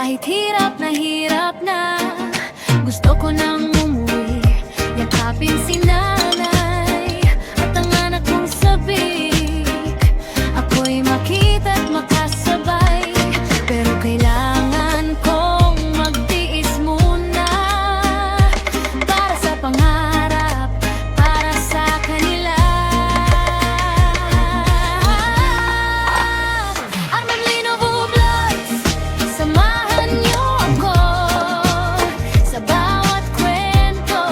Kahit hirap na, gusto ko nang umuwi. Yakapin si nanay at ang anak kong sabik. Ako'y makita't makasabay, pero kailangan kong magtiis muna. Para sa pangarap, para sa kanila. Armanlino Vlogs, samahan niyo ako sa bawat kwento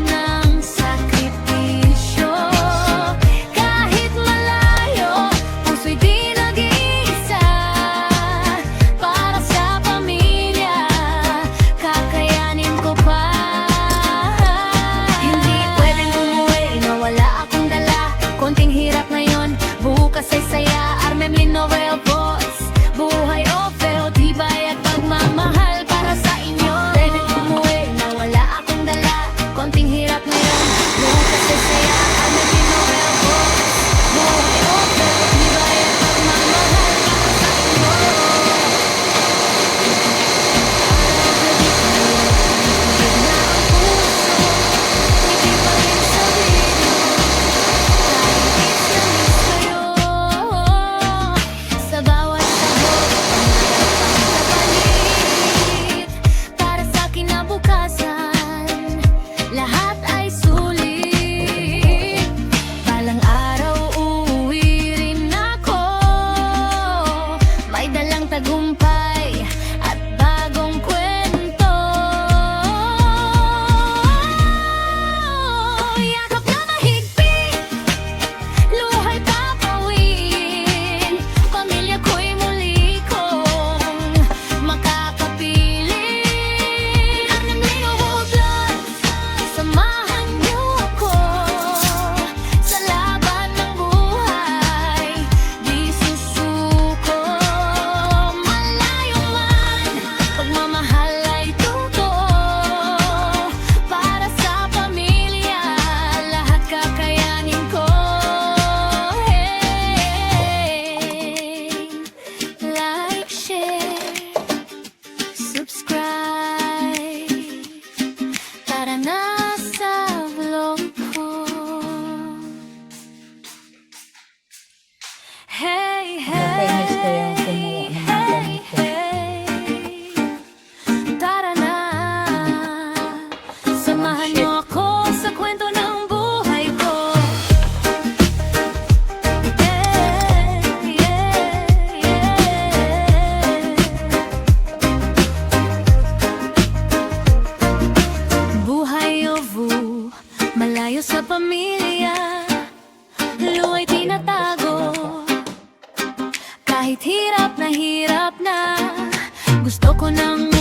ng sakripisyo. Kahit malayo, puso'y di nag-iisa. Para sa pamilya, kakayanin ko pa. Hindi pwedeng umuwi na wala akong dala. Konting hirap ngayon, bukas ay saya. Armanlino Vlogs, buhay o feo, tibay at pagmamahal para sa inyo. Pwedeng umuwi na wala akong dala. Konting hirap ngayon, bukas ay saya. Armanlino Vlogs, buhay o feo, tibay at pagmamahal para sa inyo. Sa bawat sabot, pangarap ang kapalit. Para sa kinabukasan, lahat ay sulit. Balang araw uuwi rin ako, may dalang tagumpay at bagong kwento. Yakap na mahigpit, luhay papawin. Pamilya ko'y muli kong makakapiling. Armanlino Vlogs, samahan niyo ako sa laban ng buhay. Di susuko, malayo man, pagmamahal ay totoo. Para sa pamilya, lahat kakayanin ko. Like, share, subscribe. Tara na sa vlog ko. Hey, Nakainis ko yung kumuha hey, ng mga hey, ganito. hey. Tara na, samahan niyo ako sa kwento ng buhay ko. Yeah, yeah. Buhay ovu, malayo sa pamilya, luwa'y tinatago. Kahit hirap na, gusto ko nang